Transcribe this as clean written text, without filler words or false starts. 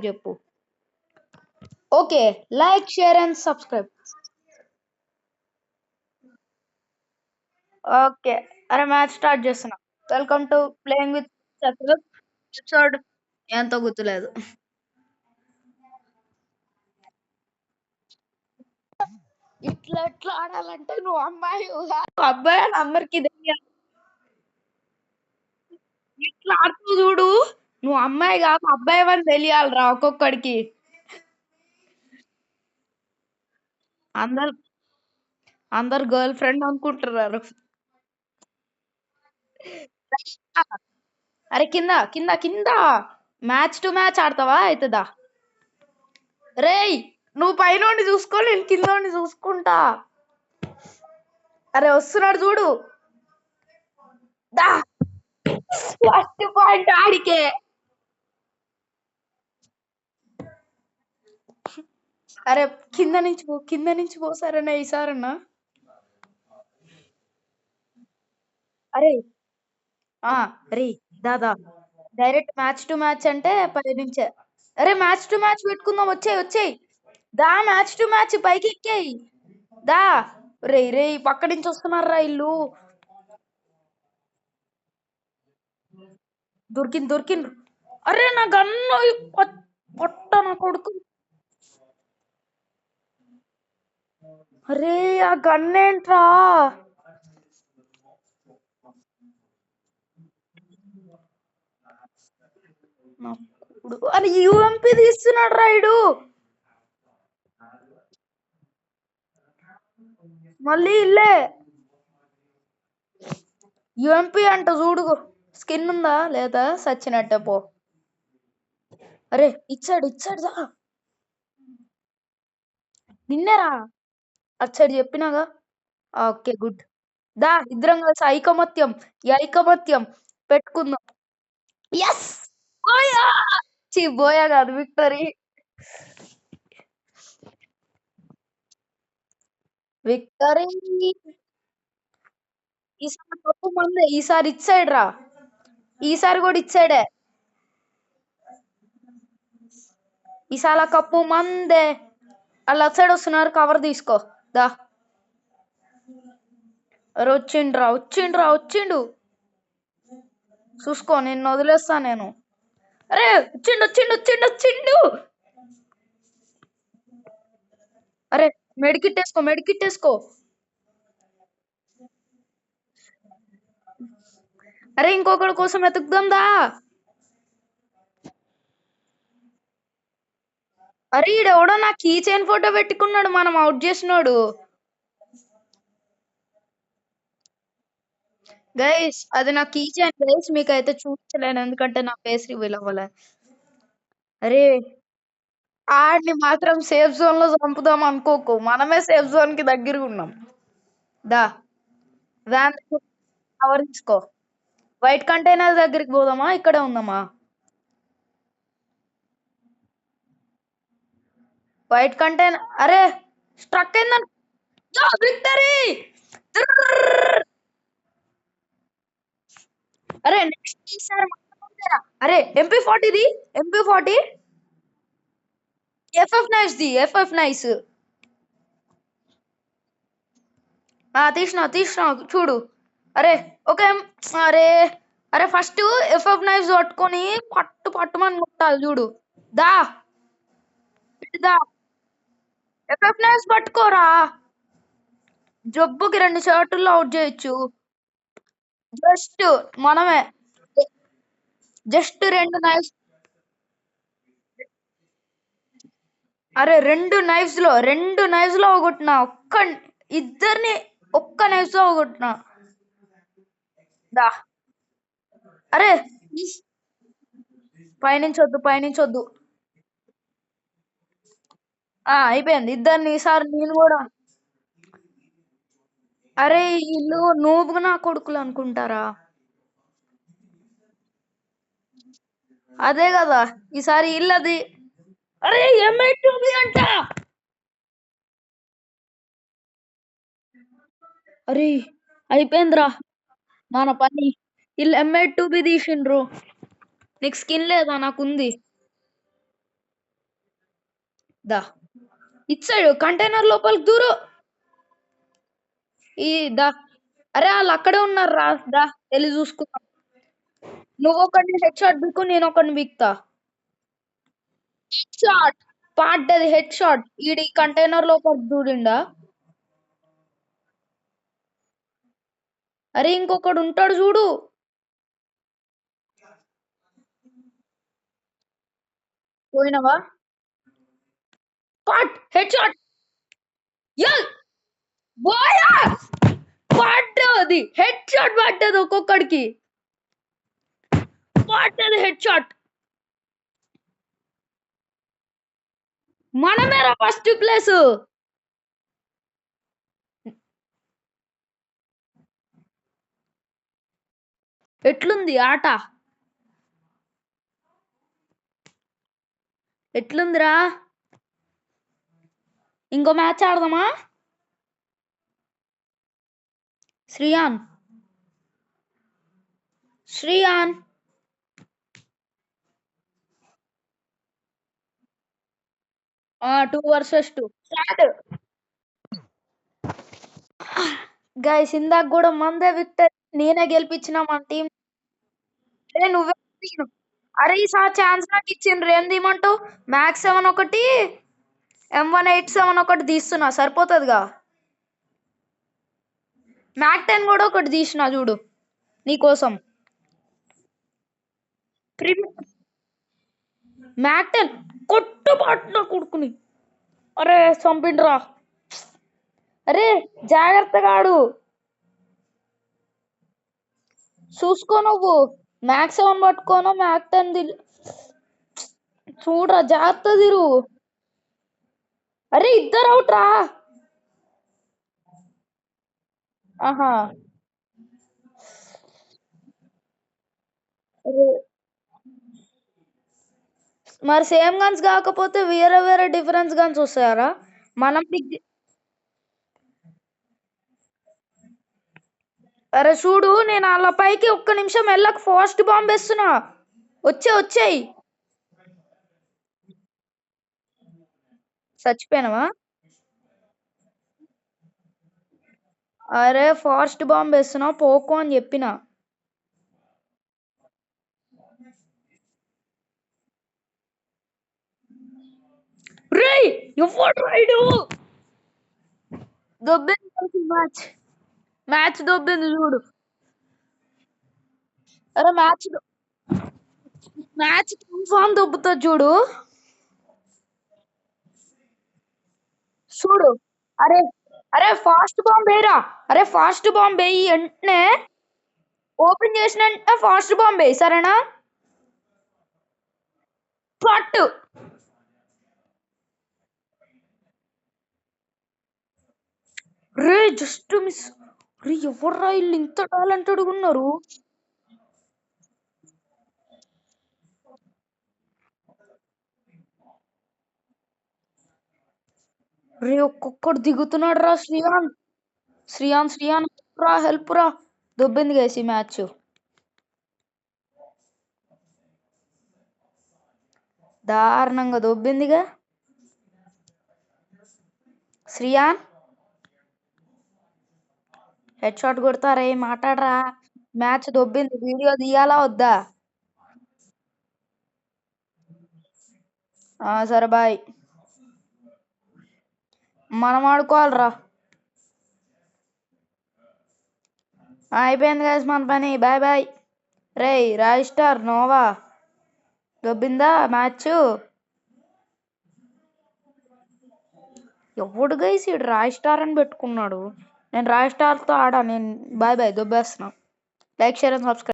చెప్పు. Okay, like, share and subscribe. Okay, అరే match start చేస్తున్నా. Welcome to playing with episode ఎంతో గుర్తులేదు. ఇట్లా ఎట్లా ఆడాలంటే నువ్వు అమ్మాయి అబ్బాయి అని అందరికి తెలియాలి. ఇట్లా ఆడుతూ చూడు, నువ్వు అమ్మాయి కాదు అబ్బాయి అని తెలియాలిరా ఒక్కొక్కడికి. అందరు అందరు గర్ల్ ఫ్రెండ్ అనుకుంటున్నారు. అరే కింద కింద కింద మ్యాచ్ టు మ్యాచ్ ఆడతావా? అవుతుందా? రేయ్, నువ్వు పైన చూసుకో, నేను కింద చూసుకుంటా. అరే వస్తున్నాడు చూడు. దా, ఫస్ట్ పాయింట్ ఆడికే. అరే కింద నుంచి పో సరేనా ఈసారన్నా. అరే రే దాదా, డైరెక్ట్ మ్యాచ్ టు మ్యాచ్ అంటే 10 నుంచే. అరే మ్యాచ్ టు మ్యాచ్ పెట్టుకుందాం, వచ్చేయి దా. మ్యాచ్ టు మ్యాచ్ పైకి ఎక్కేయి దా. రే పక్క నుంచి వస్తున్నారా ఇల్లు. దొరికిండ్రు. అరే నా గన్ను పొట్ట నా కొడుకు. అరే ఆ గన్నేంట్రా? అరే యూఎంపీ తీస్తున్నాడు రాయుడు. మళ్ళీ ఇల్లే యూఎంపీ అంట చూడు. స్కిన్ ఉందా లేదా సచ్చినట్టే పో. అరే ఇచ్చాడు దా. నిన్నేరా అచ్చాడు చెప్పినాగా. Okay good. దా ఇద్దరం కలిసి ఐకమత్యం, ఈ ఐకమత్యం పెట్టుకుందాం. ఎస్ బోయా. బోయా కాదు, విక్టరీ. విక్టరీ. ఈసారి కప్పు మందే. ఈసారి ఇచ్చాడు రా. ఈసారి కూడా ఇచ్చాడే. ఈసారి కప్పు మందే. వాళ్ళు సైడ్ వస్తున్నారు, కవర్ తీసుకో దా. అరే వచ్చిండు. చూసుకో, నిన్ను వదిలేస్తా నేను. అరే వచ్చిండు. అరే మెడికిట్ వేసుకో. అరే ఇంకొకటి కోసం వెతుకుతుందా. అరే ఈడెవడో నా కీ చైన్ ఫోటో పెట్టుకున్నాడు, మనం అవుట్ చేసినాడు. గైస్ అది నా కీ చైన్ గైస్, మీకైతే చూపించలేను ఎందుకంటే నా ఫేస్ రివీల్ అవ్వలే. అరే ఆడిని మాత్రం సేఫ్ జోన్ లో చంపుదాం అనుకోకు, మనమే సేఫ్ జోన్ కి దగ్గరగా ఉన్నాం. దా వ్యాన్ కవర్ తీసుకో. వైట్ కంటైనర్ దగ్గరికి పోదామా, ఇక్కడే ఉందామా? White container. అరే స్ట్రక్ అయిందని. విక్టరీ. అరే నెక్స్ట్ ఈసారి అరే MP40 ఎఫ్ఎఫ్ నైస్ తీసినా చూడు. అరే ఓకే. అరే అరే ఫస్ట్ ఎఫ్ఎఫ్ నైఫ్స్ పట్టుకొని పట్టుమని ముట్టాలి చూడు. దా దా ఎఫ్ఎఫ్ నైఫ్స్ పట్టుకోరా. జబ్బుకి 2 షర్టుల్లో అవుట్ చేయొచ్చు. జస్ట్ మనమే జస్ట్ 2 నైఫ్స్. అరే 2 నైఫ్స్ లో ఒకటిన ఇద్దరిని ఒక్క నైఫ్స్ లో ఒకటిన. దా అరే పైనుంచి వద్దు. అయిపోయింది ఇద్దరిని. ఈసారి నేను కూడా. అరే వీళ్ళు నూబు నా కొడుకులు అనుకుంటారా? అదే కదా ఈసారి ఇల్లది. అరే M8 అంట. అరే అయిపోయిందిరా మన పని. వీళ్ళు M8 తీసిండ్రు. నీకు స్కిన్ లేదా? నాకుంది. దా ఇటు సైడ్ కంటైనర్ లోపలికి దూరు. ఈ దా. అరే వాళ్ళు అక్కడే ఉన్నారు రా. దా వెళ్ళి చూసుకుందాం. నువ్వు ఒకరిని హెడ్ షాట్ బిక్కు, నేను ఒకరిని బిక్తా. హెడ్ షాట్ పాడ్డది. Head shot. ఈడి కంటైనర్ లోపలికి దూరిండా. అరే ఇంకొకడు ఉంటాడు చూడు. పోయినవా? పాట్ హెడ్ షాట్. ఎల్ బోయా పడ్డది. హెడ్ షాట్ పడ్డది ఒక్కొక్కడికి. పడ్డది హెడ్ షాట్. మనమేరా ఫస్ట్ ప్లేస్. ఎట్లుంది ఆట? ఎట్లుందిరా? ఇంకో మ్యాచ్ ఆడదామా? Shriyan, Shriyan 2 vs 2 start. Guys ఇందాక కూడా మందే విక్టర్. నేనే గెలిపించిన మన టీం. నువ్వే గెలిపించినావు. అరే ఈసారి ఛాన్స్ నాకు ఇచ్చిండ్రు. ఏం తీయమంటావు? మ్యాక్స్ 7 ఒకటి, M187 ఒకటి తీస్తున్నా సరిపోతుందిగా. మ్యాక్ 10 కూడా ఒకటి తీసిన చూడు నీకోసం. మ్యాక్ 10 కొట్టు పట్ల కొడుకుని. అరే చంపిండ్రా. అరే జాగ్రత్తగా ఆడు. చూసుకో నువ్వు. మ్యాక్ 7 పట్టుకోను, మ్యాక్ 10 చూడరా. జాగ్రత్త తిరు. అరే ఇద్దరు అవుట్ రా. ఆహా. అరే మరి సేమ్ గన్స్ కాకపోతే వేరే వేరే డిఫరెన్స్ గన్స్ వస్తాయారా? మనం అరే చూడు, నేను అలా పైకి ఒక్క నిమిషం వెళ్ళక ఫాస్ట్ బాంబ్ వేస్తున్నా. వచ్చాయి. చచ్చిపోయినావా? అరే ఫాస్ట్ బాంబ్ వేస్తున్నా పోకు అని చెప్పిన. రేయ్ ఎవడు రైడు దొబ్బింది. మ్యాచ్ దొబ్బింది చూడు. అరే మ్యాచ్ కన్ఫామ్ దొబ్బుతుంది చూడు. చూడు. అరే అరే ఫాస్ట్ బాంబ్ వేయరా. అరే ఫాస్ట్ బాంబ్ వేయి. వెంటనే ఓపెన్ చేసిన వెంటనే ఫాస్ట్ బాంబ్ వేయి సరేనా? పట్టు. రే జస్ట్ మిస్. రే ఎవర్రా వీళ్ళు ఇంత టాలెంటెడ్ ఉన్నారు? రే ఒక్కొక్కడు దిగుతున్నాడు రా. శ్రీయాన్ రా, హెల్ప్ రా. దొబ్బింది గైస్ ఈ మ్యాచ్. దారుణంగా దొబ్బిందిగా. శ్రీయాన్ హెడ్ షాట్ కొడతారా? ఏం మాట్లాడరా. మ్యాచ్ దొబ్బింది. వీడియో తీయాలా వద్దా? సరే బాయ్. మనం ఆడుకోవాలరా. అయిపోయింది గైస్ మన పని. Bye bye. రే రాయ్ స్టార్ నోవా దొబ్బిందా మ్యాచ్? ఎవడు గైస్ ఇడు రాయ్ స్టార్ అని పెట్టుకున్నాడు. నేను రాయ్ స్టార్తో ఆడా. నేను బాయ్ బాయ్ దొబ్బేస్తున్నా. Like share and subscribe.